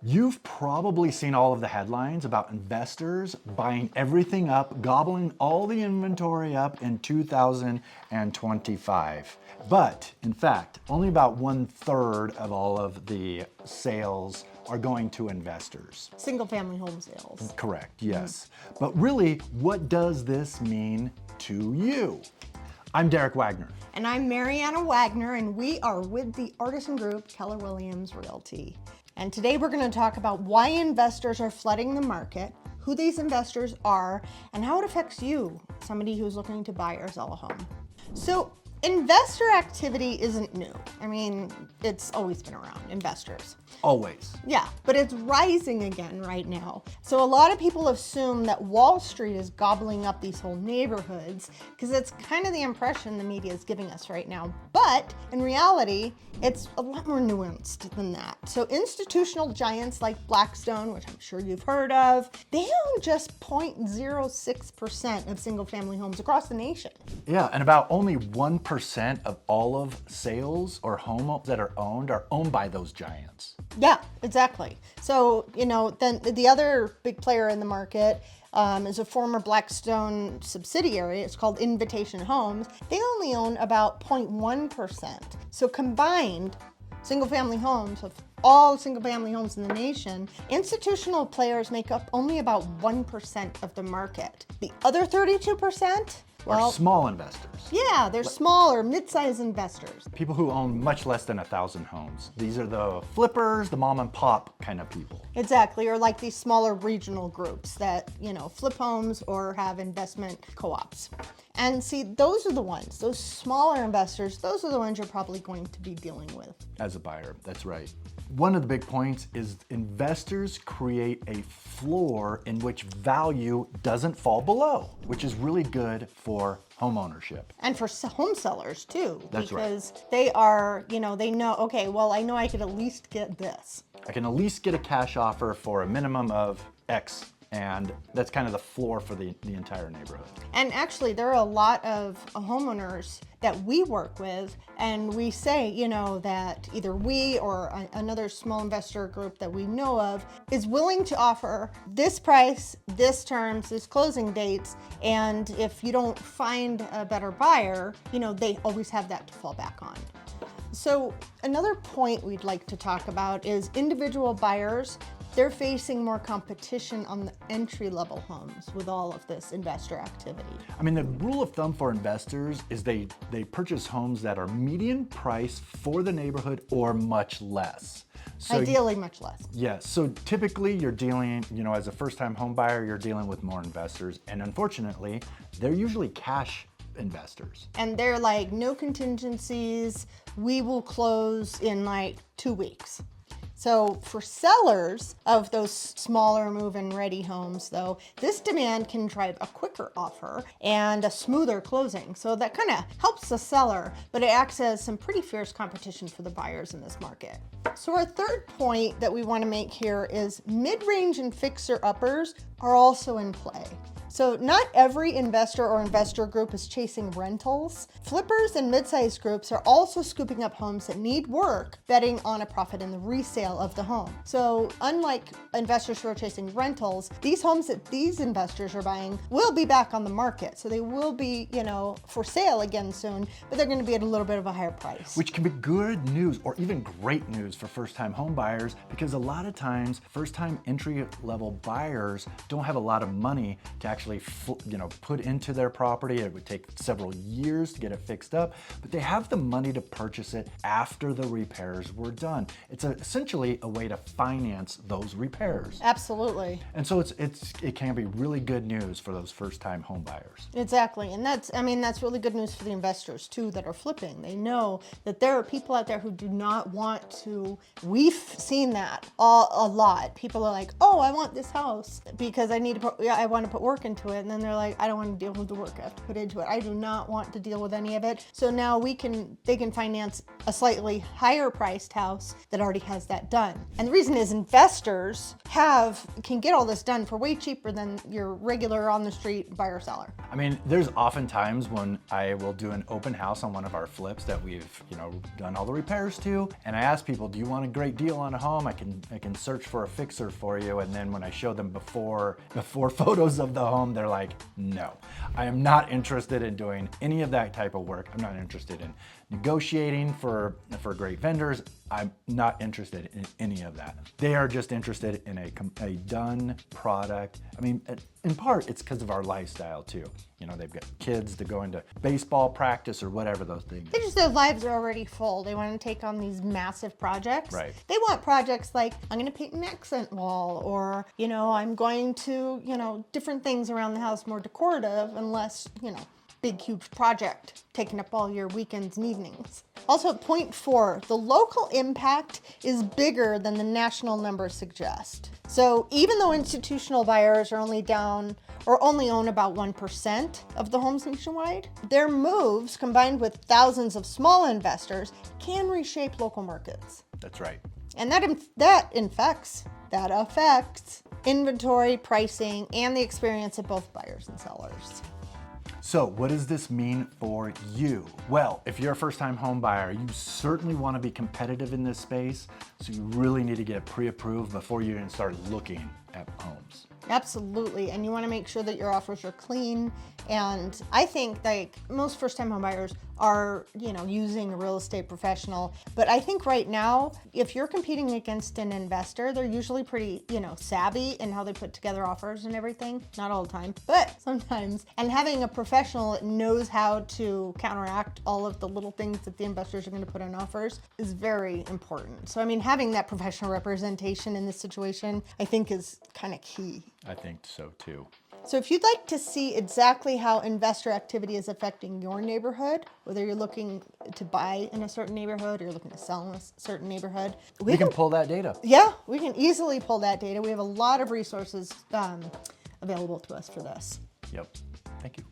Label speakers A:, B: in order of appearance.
A: You've probably seen all of the headlines about investors buying everything up, gobbling all the inventory up in 2025. But in fact, only about 1/3 of all of the sales are going to investors.
B: Single family home sales.
A: Correct, yes. But really, what does this mean to you? I'm Derek Wagner.
B: And I'm Mariana Wagner, and we are with the Artisan Group, Keller Williams Realty. And today we're going to talk about why investors are flooding the market, who these investors are, and how it affects you, somebody who's looking to buy or sell a home. So, investor activity isn't new. I mean, it's always been around, investors.
A: Always.
B: Yeah, but it's rising again right now. So a lot of people assume that Wall Street is gobbling up these whole neighborhoods because it's kind of the impression the media is giving us right now. But in reality, it's a lot more nuanced than that. So institutional giants like Blackstone, which I'm sure you've heard of, they own just 0.06% of single family homes across the nation.
A: Yeah, and about only 1% of all of sales or homes that are owned by those giants.
B: Yeah, exactly. So, then the other big player in the market is a former Blackstone subsidiary. It's called Invitation Homes. They only own about 0.1%. So combined, single-family homes, of all single-family homes in the nation, institutional players make up only about 1% of the market. The other 32%?
A: Are small investors.
B: Yeah, they're smaller, mid-sized investors.
A: People who own much less than 1,000 homes. These are the flippers, the mom and pop kind of people.
B: Exactly, or like these smaller regional groups that, flip homes or have investment co-ops. And see, those are the ones, those smaller investors, those are the ones you're probably going to be dealing with.
A: As a buyer, that's right. One of the big points is investors create a floor in which value doesn't fall below, which is really good for home ownership.
B: And for home sellers too.
A: That's right.
B: Because they are, they know, okay, well, I know I could at least get this.
A: I can at least get a cash offer for a minimum of X. And that's kind of the floor for the entire neighborhood.
B: And actually, there are a lot of homeowners that we work with, and we say, that either we or another small investor group that we know of is willing to offer this price, this terms, this closing dates, and if you don't find a better buyer, they always have that to fall back on. So another point we'd like to talk about is individual buyers. They're facing more competition on the entry-level homes with all of this investor activity.
A: I mean, the rule of thumb for investors is they purchase homes that are median price for the neighborhood or much less. So
B: ideally, much less.
A: Yeah, so typically you're dealing, as a first-time home buyer, you're dealing with more investors. And unfortunately, they're usually cash investors.
B: And they're like, no contingencies, we will close in like 2 weeks. So for sellers of those smaller move-in ready homes, though, this demand can drive a quicker offer and a smoother closing. So that kind of helps the seller, but it acts as some pretty fierce competition for the buyers in this market. So our third point that we want to make here is mid-range and fixer-uppers are also in play. So not every investor or investor group is chasing rentals. Flippers and mid-sized groups are also scooping up homes that need work, betting on a profit in the resale of the home. So unlike investors who are chasing rentals, these homes that these investors are buying will be back on the market. So they will be, for sale again soon, but they're going to be at a little bit of a higher price.
A: Which can be good news or even great news for first-time home buyers, because a lot of times first-time entry-level buyers don't have a lot of money to actually put into their property. It would take several years to get it fixed up, but they have the money to purchase it after the repairs were done. It's essentially a way to finance those repairs.
B: Absolutely.
A: And so it can be really good news for those first-time home buyers.
B: Exactly, and that's really good news for the investors too that are flipping. They know that there are people out there who do not want to. We've seen that a lot. People are like, oh, I want this house because I want to put work into into it, and then they're like, I don't want to deal with the work I have to put into it. I do not want to deal with any of it. So now they can finance a slightly higher priced house that already has that done. And the reason is investors can get all this done for way cheaper than your regular on the street buyer seller.
A: I mean, there's often times when I will do an open house on one of our flips that we've, done all the repairs to, and I ask people, do you want a great deal on a home? I can search for a fixer for you. And then when I show them before photos of the home, they're like, no, I am not interested in doing any of that type of work. I'm not interested in negotiating for great vendors. I'm not interested in any of that. They are just interested in a done product. I mean, in part, it's because of our lifestyle too. They've got kids to go into baseball practice or whatever those things.
B: Their lives are already full. They want to take on these massive projects.
A: Right.
B: They want projects like, I'm going to paint an accent wall, or, I'm going to, different things around the house, more decorative, and less, big, huge project taking up all your weekends and evenings. Also, point 4, the local impact is bigger than the national numbers suggest. So even though institutional buyers are only own about 1% of the homes nationwide, their moves, combined with thousands of small investors, can reshape local markets.
A: That's right.
B: And that affects inventory, pricing, and the experience of both buyers and sellers.
A: So what does this mean for you? Well, if you're a first-time home buyer, you certainly want to be competitive in this space, so you really need to get pre-approved before you even start looking at homes.
B: Absolutely, and you want to make sure that your offers are clean. And I think most first-time home buyers are, using a real estate professional. But I think right now, if you're competing against an investor, they're usually pretty, savvy in how they put together offers and everything. Not all the time, but sometimes. And having a professional that knows how to counteract all of the little things that the investors are going to put on offers is very important. So, having that professional representation in this situation, I think is kind of key.
A: I think so too.
B: So if you'd like to see exactly how investor activity is affecting your neighborhood, whether you're looking to buy in a certain neighborhood or you're looking to sell in a certain neighborhood,
A: we can pull that data.
B: Yeah, we can easily pull that data. We have a lot of resources available to us for this.
A: Yep. Thank you.